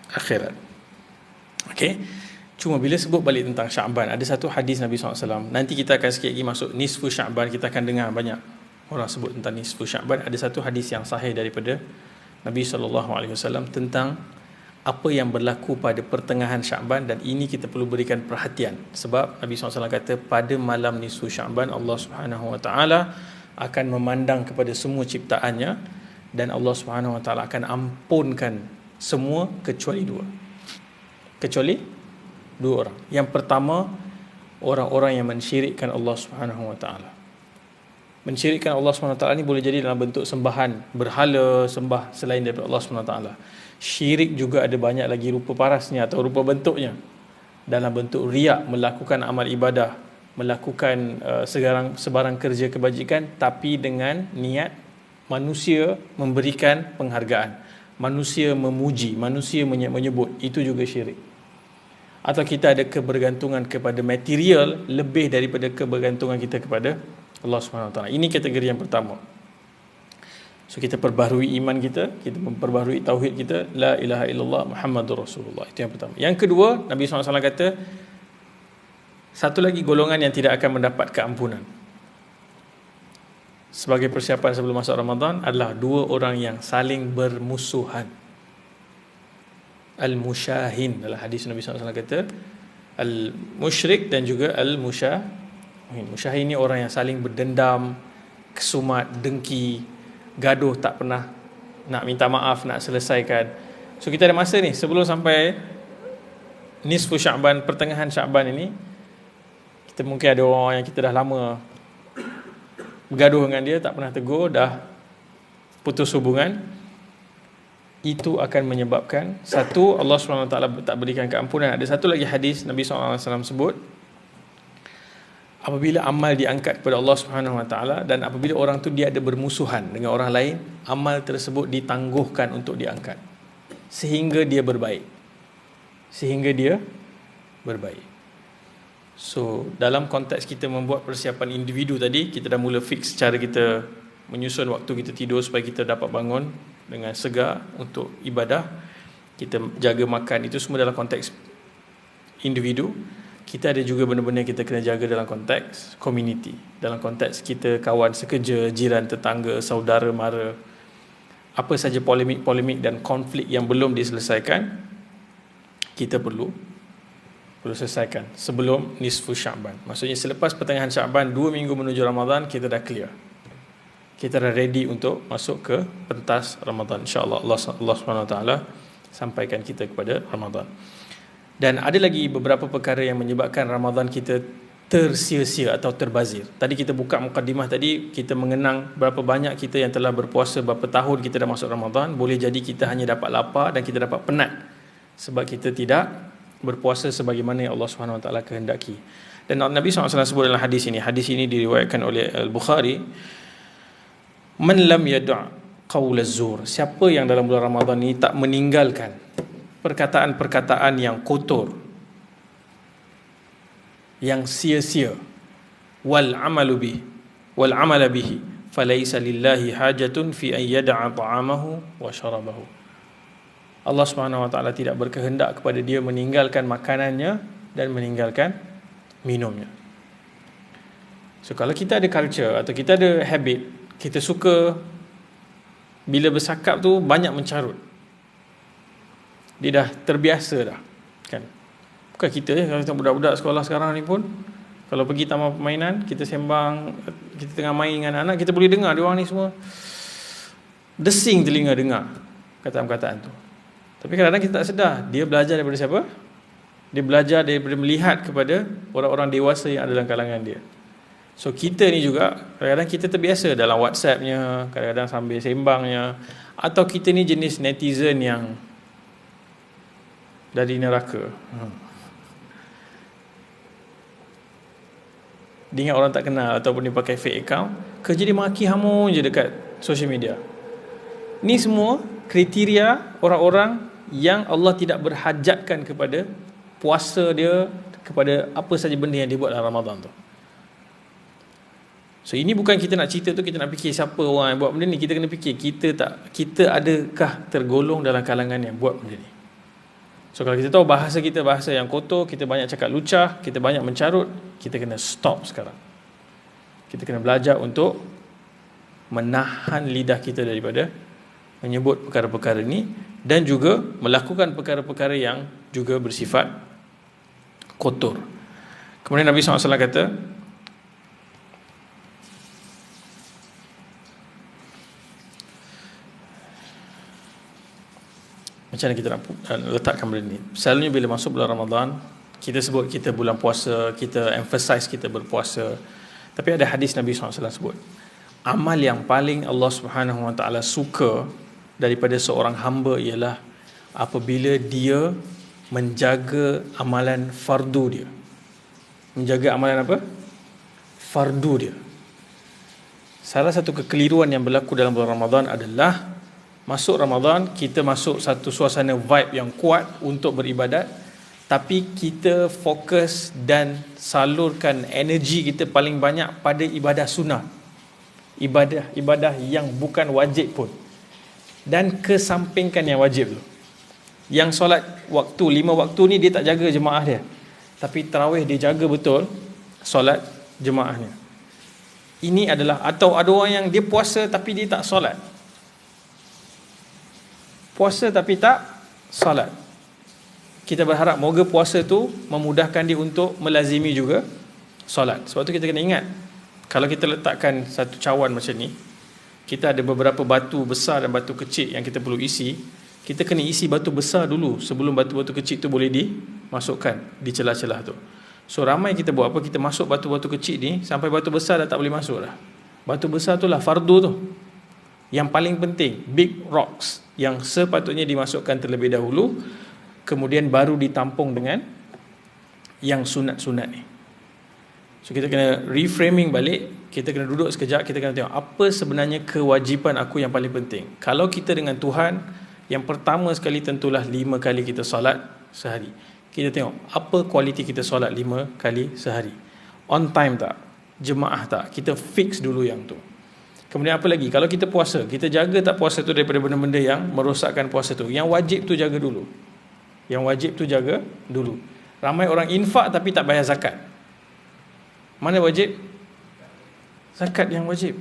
akhirat. Okey. Cuma bila sebut balik tentang Sya'ban, ada satu hadis Nabi SAW. Nanti kita akan sikit lagi masuk nisfu Sya'ban. Kita akan dengar banyak orang sebut tentang nisfu Sya'ban. Ada satu hadis yang sahih daripada Nabi SAW tentang apa yang berlaku pada pertengahan Sya'ban. Dan ini kita perlu berikan perhatian, sebab Nabi SAW kata, pada malam nisfu Sya'ban Allah SWT akan memandang kepada semua ciptaannya, dan Allah SWT akan ampunkan semua kecuali dua orang. Yang pertama, orang-orang yang mensyirikkan Allah Subhanahu wa taala. Mensyirikkan Allah Subhanahu wa taala ni boleh jadi dalam bentuk sembahan, berhala, sembah selain daripada Allah Subhanahu wa taala. Syirik juga ada banyak lagi rupa parasnya atau rupa bentuknya. Dalam bentuk riak, melakukan amal ibadah, melakukan sebarang kerja kebajikan, tapi dengan niat manusia memberikan penghargaan, manusia memuji, manusia menyebut, itu juga syirik. Atau kita ada kebergantungan kepada material lebih daripada kebergantungan kita kepada Allah SWT. Ini kategori yang pertama. So kita perbaharui iman kita memperbaharui tauhid kita, la ilaha illallah Muhammadur Rasulullah. Itu yang pertama. Yang kedua, Nabi SAW kata, satu lagi golongan yang tidak akan mendapat keampunan sebagai persiapan sebelum masuk Ramadan adalah dua orang yang saling bermusuhan. Al-musyahin, dalam hadis Nabi SAW kata, al-musyrik dan juga al-musyahin. Musyahin ni orang yang saling berdendam, kesumat, dengki, gaduh, tak pernah nak minta maaf, nak selesaikan. So kita ada masa ni sebelum sampai nisfu Sya'ban, pertengahan Sya'ban ini, kita mungkin ada orang yang kita dah lama bergaduh dengan dia, tak pernah tegur, dah putus hubungan. Itu akan menyebabkan, satu, Allah SWT tak berikan keampunan. Ada satu lagi hadis Nabi SAW sebut, apabila amal diangkat kepada Allah SWT, dan apabila orang tu dia ada bermusuhan dengan orang lain, amal tersebut ditangguhkan untuk diangkat sehingga dia berbaik. So dalam konteks kita membuat persiapan individu tadi, kita dah mula fix cara kita menyusun waktu kita tidur supaya kita dapat bangun dengan segar untuk ibadah. Kita jaga makan, itu semua dalam konteks individu. Kita ada juga benda-benda yang kita kena jaga dalam konteks community, dalam konteks kita kawan sekerja, jiran, tetangga, saudara mara. Apa saja polemik dan konflik yang belum diselesaikan, kita perlu selesaikan sebelum nisfu Sya'ban. Maksudnya selepas pertengahan Sya'ban, 2 minggu menuju Ramadan, kita dah clear, kita dah ready untuk masuk ke pentas Ramadan. InsyaAllah Allah SWT sampaikan kita kepada Ramadan. Dan ada lagi beberapa perkara yang menyebabkan Ramadan kita tersia-sia atau terbazir. Tadi kita buka mukadimah tadi, kita mengenang berapa banyak kita yang telah berpuasa berapa tahun kita dah masuk Ramadan. Boleh jadi kita hanya dapat lapar dan kita dapat penat sebab kita tidak berpuasa sebagaimana yang Allah SWT kehendaki. Dan Nabi SAW sebut dalam hadis ini diriwayatkan oleh Al-Bukhari, man lam yada' qaul az-zur, siapa yang dalam bulan Ramadan ini tak meninggalkan perkataan-perkataan yang kotor, yang sia-sia, wal amala bihi falaysa lillahi hajatun fi an yada'a ta'amahu wa syarabahu. Allah SWT tidak berkehendak kepada dia meninggalkan makanannya dan meninggalkan minumnya. So kalau kita ada culture atau kita ada habit, kita suka bila bercakap tu banyak mencarut, dia dah terbiasa dah, kan? Bukan kita kalau kita budak-budak sekolah sekarang ni pun, kalau pergi taman permainan, kita sembang, kita tengah main dengan anak, kita boleh dengar dia orang ni semua desing telinga dengar kataan-kataan tu. Tapi kadang-kadang kita tak sedar, dia belajar daripada siapa? Dia belajar daripada melihat kepada orang-orang dewasa yang ada dalam kalangan dia. So kita ni juga kadang-kadang kita terbiasa dalam WhatsApp-nya, kadang-kadang sambil sembangnya, atau kita ni jenis netizen yang dari neraka. Dia ingat orang tak kenal ataupun dia pakai fake account, kerja dia maki hamun je dekat social media. Ni semua kriteria orang-orang yang Allah tidak berhajatkan kepada puasa dia, kepada apa saja benda yang dia buat dalam Ramadan tu. So ini bukan kita nak cerita tu, kita nak fikir siapa orang yang buat benda ni. Kita kena fikir, kita adakah tergolong dalam kalangan yang buat benda ni. So kalau kita tahu bahasa kita bahasa yang kotor, kita banyak cakap lucah, kita banyak mencarut, kita kena stop sekarang. Kita kena belajar untuk menahan lidah kita daripada menyebut perkara-perkara ini, dan juga melakukan perkara-perkara yang juga bersifat kotor. Kemudian Nabi SAW kata, macam mana kita nak letakkan benda ni? Selalunya bila masuk bulan Ramadan, kita sebut kita bulan puasa, kita emphasize kita berpuasa. Tapi ada hadis Nabi SAW sebut, amal yang paling Allah SWT suka daripada seorang hamba ialah apabila dia menjaga amalan fardu dia. Menjaga amalan apa? Fardu dia. Salah satu kekeliruan yang berlaku dalam bulan Ramadan adalah masuk Ramadan, kita masuk satu suasana vibe yang kuat untuk beribadat, tapi kita fokus dan salurkan energi kita paling banyak pada ibadah sunnah, ibadah yang bukan wajib pun, dan kesampingkan yang wajib tu. Yang solat waktu 5 waktu ni dia tak jaga jemaah dia, tapi tarawih dia jaga betul solat jemaahnya. Ini adalah, atau ada orang yang dia puasa tapi dia tak solat, puasa tapi tak salat. Kita berharap moga puasa tu memudahkan dia untuk melazimi juga salat. Sebab tu kita kena ingat, kalau kita letakkan satu cawan macam ni, kita ada beberapa batu besar dan batu kecil yang kita perlu isi. Kita kena isi batu besar dulu sebelum batu-batu kecil tu boleh dimasukkan di celah-celah tu. So ramai kita buat apa? Kita masuk batu-batu kecil ni sampai batu besar dah tak boleh masuk dah. Batu besar tu lah fardu tu, yang paling penting, big rocks, yang sepatutnya dimasukkan terlebih dahulu, kemudian baru ditampung dengan yang sunat-sunat ni. So kita kena reframing balik, kita kena duduk sekejap, kita kena tengok apa sebenarnya kewajipan aku yang paling penting. Kalau kita dengan Tuhan, yang pertama sekali tentulah 5 kali kita solat sehari. Kita tengok apa kualiti kita solat 5 kali sehari. On time tak? Jemaah tak? Kita fix dulu yang tu. Kemudian apa lagi? Kalau kita puasa, kita jaga tak puasa tu daripada benda-benda yang merosakkan puasa tu. Yang wajib tu jaga dulu. Yang wajib tu jaga dulu. Ramai orang infak tapi tak bayar zakat. Mana wajib? Zakat yang wajib.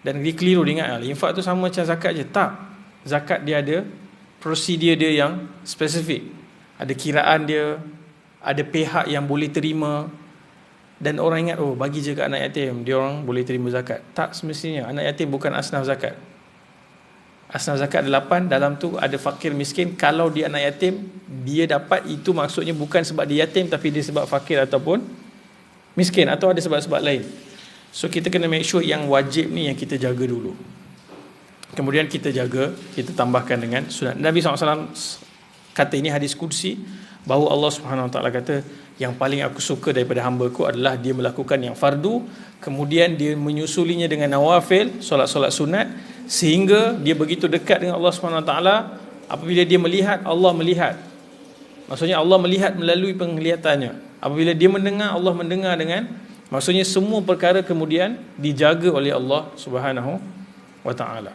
Dan dia keliru, dia ingat infak tu sama macam zakat je. Tak. Zakat dia ada prosedur dia yang spesifik. Ada kiraan dia, ada pihak yang boleh terima. Dan orang ingat, oh bagi je kat anak yatim, dia orang boleh terima zakat. Tak semestinya. Anak yatim bukan asnaf zakat. Asnaf zakat ada 8, dalam tu ada fakir miskin. Kalau dia anak yatim, dia dapat, itu maksudnya bukan sebab dia yatim, tapi dia sebab fakir ataupun miskin, atau ada sebab-sebab lain. So kita kena make sure yang wajib ni yang kita jaga dulu. Kemudian kita jaga, kita tambahkan dengan sunat. Nabi SAW kata, ini hadis qudsi, bahawa Allah SWT kata, yang paling aku suka daripada hamba-Ku adalah dia melakukan yang fardu, kemudian dia menyusulinya dengan nawafil, solat-solat sunat, sehingga dia begitu dekat dengan Allah SWT. Apabila dia melihat, Allah melihat. Maksudnya Allah melihat melalui penglihatannya. Apabila dia mendengar, Allah mendengar dengan, maksudnya semua perkara kemudian dijaga oleh Allah Subhanahu wa taala.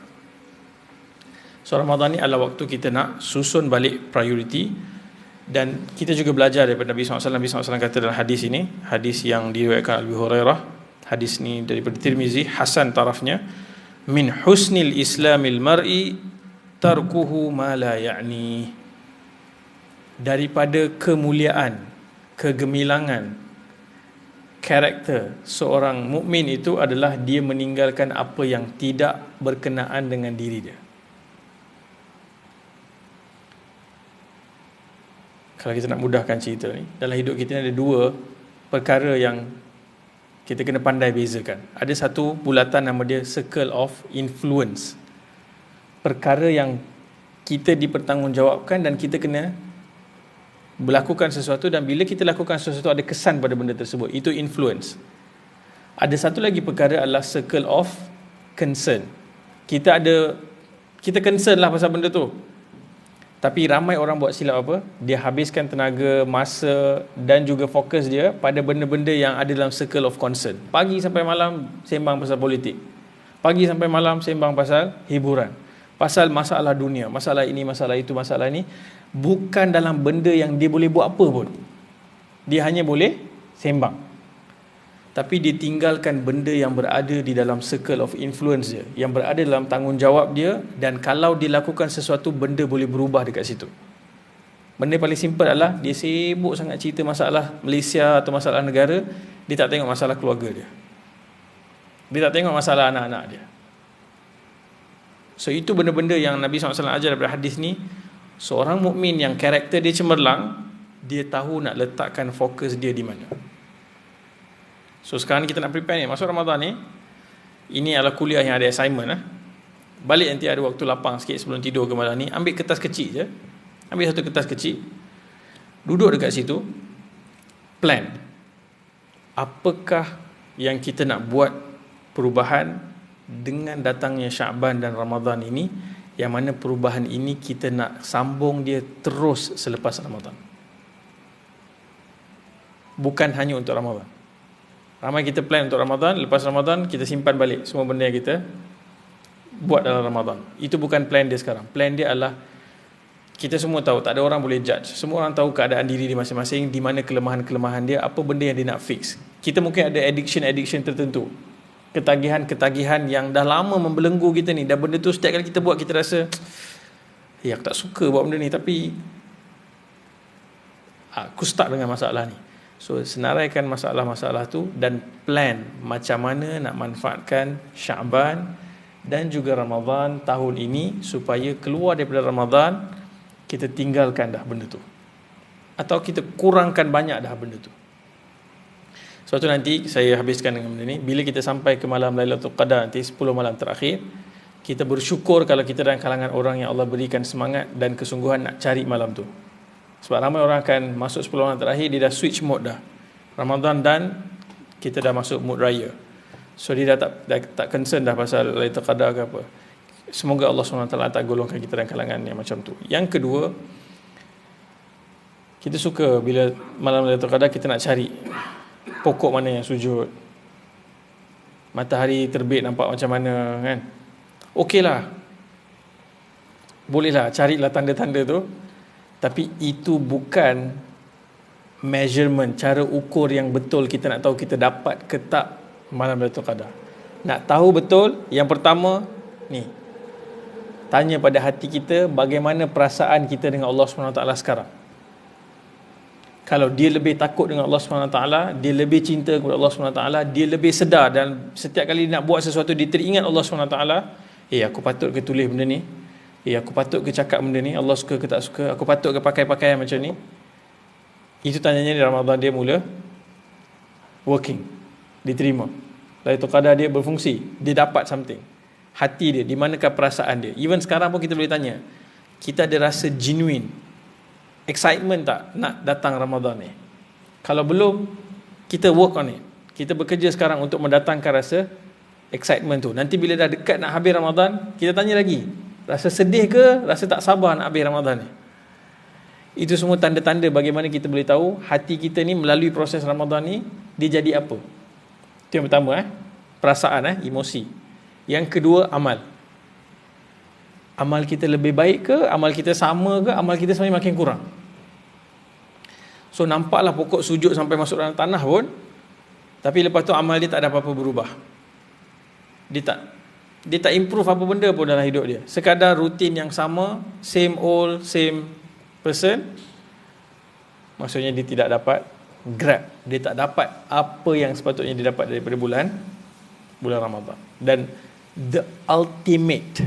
So Ramadan ni adalah waktu kita nak susun balik priority. Dan kita juga belajar daripada Nabi SAW. Nabi SAW kata dalam hadis ini, hadis yang diriwayatkan Abu Hurairah, hadis ni daripada Tirmizi, hasan tarafnya, min husnil islamil mar'i tarkuhu ma la ya'ni. Daripada kemuliaan, kegemilangan karakter seorang mukmin itu adalah dia meninggalkan apa yang tidak berkenaan dengan diri dia. Kalau kita nak mudahkan cerita ni, dalam hidup kita ni ada dua perkara yang kita kena pandai bezakan. Ada satu bulatan nama dia circle of influence. Perkara yang kita dipertanggungjawabkan dan kita kena melakukan sesuatu, dan bila kita lakukan sesuatu ada kesan pada benda tersebut. Itu influence. Ada satu lagi perkara adalah circle of concern. Kita concern lah pasal benda tu. Tapi ramai orang buat silap apa? Dia habiskan tenaga, masa dan juga fokus dia pada benda-benda yang ada dalam circle of concern. Pagi sampai malam sembang pasal politik. Pagi sampai malam sembang pasal hiburan. Pasal masalah dunia, masalah ini, masalah itu, masalah ni. Bukan dalam benda yang dia boleh buat apa pun. Dia hanya boleh sembang. Tapi dia tinggalkan benda yang berada di dalam circle of influence dia, yang berada dalam tanggungjawab dia, dan kalau dia lakukan sesuatu, benda boleh berubah dekat situ. Benda paling simple adalah dia sibuk sangat cerita masalah Malaysia atau masalah negara, dia tak tengok masalah keluarga dia. Dia tak tengok masalah anak-anak dia. So itu benda-benda yang Nabi SAW ajar daripada hadis ni. Seorang mukmin yang karakter dia cemerlang, dia tahu nak letakkan fokus dia di mana. So sekarang ni kita nak prepare ni, masuk Ramadan ni. Ini adalah kuliah yang ada assignment lah. Balik nanti ada waktu lapang sikit sebelum tidur ke malam ni, ambil kertas kecil je. Ambil satu kertas kecil, duduk dekat situ, plan. Apakah yang kita nak buat perubahan dengan datangnya Syaban dan Ramadan ini, yang mana perubahan ini kita nak sambung dia terus selepas Ramadan. Bukan hanya untuk Ramadan. Ramai kita plan untuk Ramadan, lepas Ramadan kita simpan balik semua benda yang kita buat dalam Ramadan. Itu bukan plan dia sekarang. Plan dia adalah, kita semua tahu, tak ada orang boleh judge. Semua orang tahu keadaan diri dia masing-masing, di mana kelemahan-kelemahan dia, apa benda yang dia nak fix. Kita mungkin ada addiction tertentu, ketagihan-ketagihan yang dah lama membelenggu kita ni. Dan benda tu setiap kali kita buat, kita rasa, aku tak suka buat benda ni, tapi aku stuck dengan masalah ni. So senaraikan masalah-masalah tu dan plan macam mana nak manfaatkan Syaban dan juga Ramadan tahun ini, supaya keluar daripada Ramadan kita tinggalkan dah benda tu, atau kita kurangkan banyak dah benda tu. Sebab tu nanti saya habiskan dengan benda ni. Bila kita sampai ke malam Lailatul Qadar nanti, 10 malam terakhir, kita bersyukur kalau kita dalam kalangan orang yang Allah berikan semangat dan kesungguhan nak cari malam tu. Sebab ramai orang akan masuk 10 malam terakhir, dia dah switch mode dah. Ramadan dan kita dah masuk mood raya. So dia dah tak concern dah pasal Lailatul Qadar ke apa. Semoga Allah SWT tak golongkan kita dalam kalangan yang macam tu. Yang kedua, kita suka bila malam Lailatul Qadar kita nak cari pokok mana yang sujud, matahari terbit nampak macam mana kan. Okeylah, bolehlah carilah tanda-tanda tu. Tapi itu bukan measurement, cara ukur yang betul kita nak tahu kita dapat ke tak malam Lailatul Qadar. Nak tahu betul, yang pertama ni, tanya pada hati kita bagaimana perasaan kita dengan Allah SWT sekarang. Kalau dia lebih takut dengan Allah SWT, dia lebih cinta kepada Allah SWT, dia lebih sedar, dan setiap kali nak buat sesuatu dia teringat Allah SWT, aku patut ke tulis benda ni, aku patut ke cakap benda ni, Allah suka ke tak suka, aku patut ke pakai pakaian macam ni. Itu tanyanya di Ramadan, dia mula working, diterima. Lailatul Qadar dia berfungsi, dia dapat something. Hati dia, di manakah perasaan dia. Even sekarang pun kita boleh tanya, kita ada rasa genuine, excitement tak nak datang Ramadan ni? Kalau belum, kita work on it. Kita bekerja sekarang untuk mendatangkan rasa excitement tu. Nanti bila dah dekat nak habis Ramadan, kita tanya lagi, rasa sedih ke, rasa tak sabar nak habis Ramadan ni? Itu semua tanda-tanda bagaimana kita boleh tahu hati kita ni melalui proses Ramadan ni, dia jadi apa. Itu yang pertama, perasaan, emosi. Yang kedua, amal. Amal kita lebih baik ke, amal kita sama ke, amal kita sebenarnya makin kurang. So nampaklah pokok sujud sampai masuk dalam tanah pun, tapi lepas tu amal dia tak ada apa-apa berubah. Dia tak improve apa benda pun dalam hidup dia. Sekadar rutin yang sama, same old, same person. Maksudnya dia tidak dapat grab, dia tak dapat apa yang sepatutnya dia dapat daripada bulan Ramadan. Dan the ultimate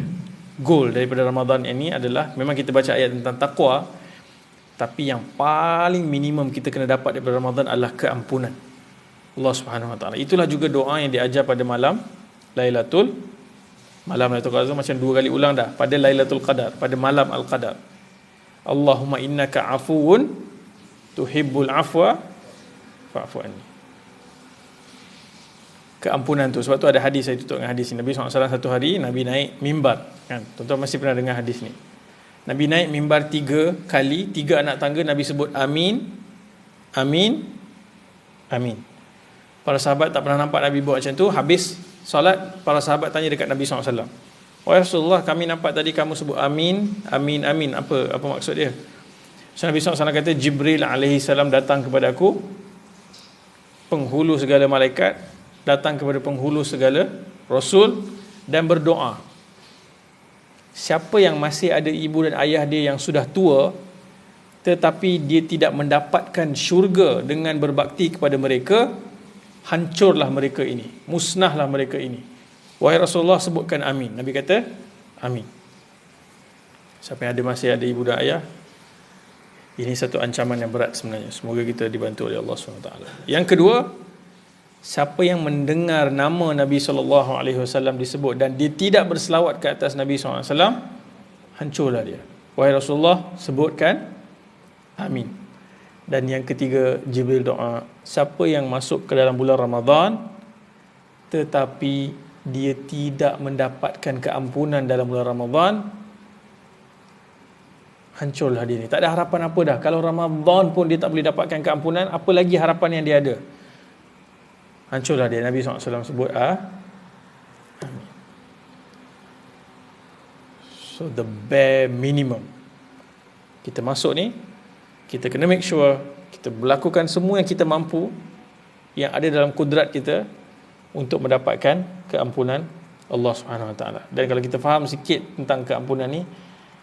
goal daripada Ramadan ini adalah, memang kita baca ayat tentang takwa, tapi yang paling minimum kita kena dapat daripada Ramadan adalah keampunan Allah Subhanahu Wa Taala. Itulah juga doa yang diajar pada malam Lailatul Qadar, macam 2 kali ulang dah, pada Lailatul Qadar, pada malam Al-Qadar. Allahumma innaka afuwun tuhibbul afwa fa'fu anni. Keampunan tu. Sebab tu ada hadis, saya tutup dengan hadis ni. Nabi SAW satu hari, Nabi naik mimbar, kan? Tuan-tuan masih pernah dengar hadis ni. Nabi naik mimbar 3 kali, 3 anak tangga, Nabi sebut amin, amin, amin. Para sahabat tak pernah nampak Nabi buat macam tu. Habis solat, para sahabat tanya dekat Nabi SAW, wahai Rasulullah, kami nampak tadi kamu sebut amin, amin, amin. Apa maksud dia? So, Nabi SAW kata, Jibril alaihi salam datang kepada aku, penghulu segala malaikat, datang kepada penghulu segala rasul, dan berdoa. Siapa yang masih ada ibu dan ayah dia yang sudah tua, tetapi dia tidak mendapatkan syurga dengan berbakti kepada mereka, hancurlah mereka ini, musnahlah mereka ini. Wahai Rasulullah, sebutkan amin. Nabi kata amin. Siapa yang masih ada ibu dan ayah, ini satu ancaman yang berat sebenarnya. Semoga kita dibantu oleh Allah SWT. Yang kedua, siapa yang mendengar nama Nabi SAW disebut dan dia tidak berselawat ke atas Nabi SAW, hancurlah dia. Wahai Rasulullah, sebutkan amin. Dan yang ketiga, Jibril doa, siapa yang masuk ke dalam bulan Ramadan tetapi dia tidak mendapatkan keampunan dalam bulan Ramadan, hancurlah dia ni. Tak ada harapan apa dah. Kalau Ramadan pun dia tak boleh dapatkan keampunan, apa lagi harapan yang dia ada? Hancurlah dia. Nabi SAW sebut amin. So the bare minimum, kita masuk ni, kita kena make sure kita melakukan semua yang kita mampu, yang ada dalam kudrat kita, untuk mendapatkan keampunan Allah Subhanahu Wa Taala. Dan kalau kita faham sikit tentang keampunan ni,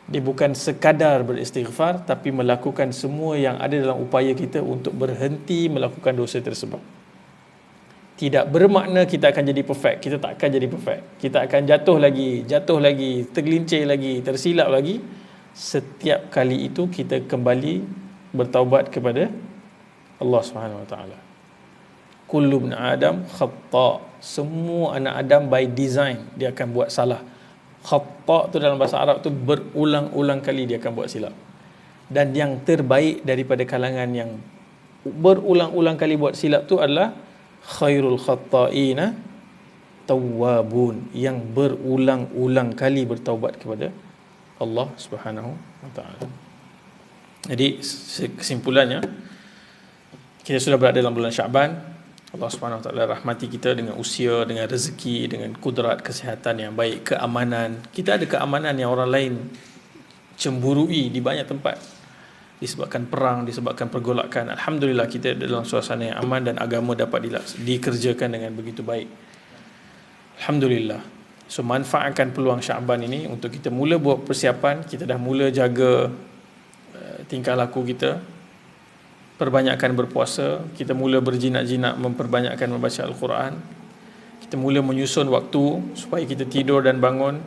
dia bukan sekadar beristighfar, tapi melakukan semua yang ada dalam upaya kita untuk berhenti melakukan dosa tersebut. Tidak bermakna kita akan jadi perfect. Kita tak akan jadi perfect. Kita akan jatuh lagi, tergelincir lagi, tersilap lagi. Setiap kali itu kita kembali bertaubat kepada Allah Subhanahu Wa Taala. Kullu ibn Adam khata'. Semua anak Adam by design dia akan buat salah. Khata' tu dalam bahasa Arab tu berulang-ulang kali dia akan buat silap. Dan yang terbaik daripada kalangan yang berulang-ulang kali buat silap tu adalah khairul khatta'ina tawwabun, yang berulang-ulang kali bertaubat kepada Allah Subhanahu Wa Taala. Jadi kesimpulannya, kita sudah berada dalam bulan Syaban. Allah Subhanahu Wa Taala rahmati kita dengan usia, dengan rezeki, dengan kudrat, kesihatan yang baik, keamanan. Kita ada keamanan yang orang lain cemburui di banyak tempat, disebabkan perang, disebabkan pergolakan. Alhamdulillah kita dalam suasana yang aman dan agama dapat dikerjakan dengan begitu baik. Alhamdulillah. So manfaatkan peluang Syaban ini untuk kita mula buat persiapan. Kita dah mula jaga tingkah laku kita, perbanyakkan berpuasa, kita mula berjinak-jinak memperbanyakkan membaca Al-Quran, kita mula menyusun waktu supaya kita tidur dan bangun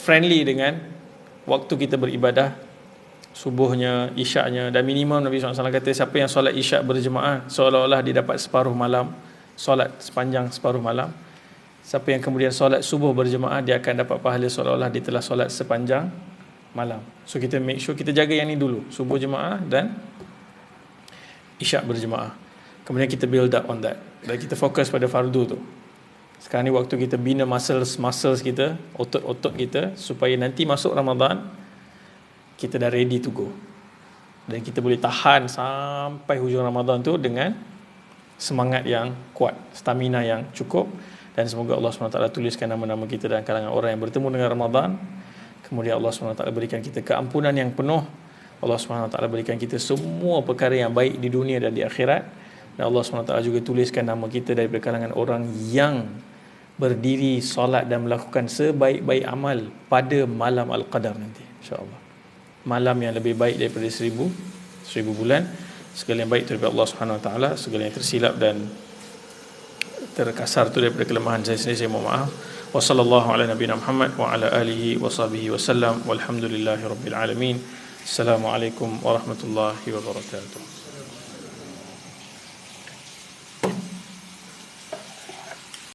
friendly dengan waktu kita beribadah, subuhnya, isyaknya. Dan minimum Nabi SAW kata, siapa yang solat isyak berjemaah, seolah-olah dia dapat separuh malam, solat sepanjang separuh malam. Siapa yang kemudian solat subuh berjemaah, dia akan dapat pahala seolah-olah dia telah solat sepanjang malam. So kita make sure kita jaga yang ni dulu, subuh jemaah dan isyak berjemaah. Kemudian kita build up on that, dan kita fokus pada fardu tu. Sekarang ni waktu kita bina muscles kita, otot-otot kita, supaya nanti masuk Ramadan kita dah ready to go, dan kita boleh tahan sampai hujung Ramadan tu dengan semangat yang kuat, stamina yang cukup. Dan semoga Allah SWT tuliskan nama-nama kita dalam kalangan orang yang bertemu dengan Ramadan. Kemudian Allah SWT berikan kita keampunan yang penuh. Allah SWT berikan kita semua perkara yang baik di dunia dan di akhirat. Dan Allah SWT juga tuliskan nama kita dari kalangan orang yang berdiri solat dan melakukan sebaik-baik amal pada malam Al-Qadar nanti, insyaAllah. Malam yang lebih baik daripada seribu bulan. Segala yang baik daripada Allah SWT. Segala yang tersilap dan terkasar tu daripada kelemahan saya sendiri, saya mohon maaf. Wa sallallahu ala nabiyina Muhammad wa ala alihi wa sahbihi wa sallam, walhamdulillahi rabbil alamin. Assalamualaikum warahmatullahi wabarakatuh.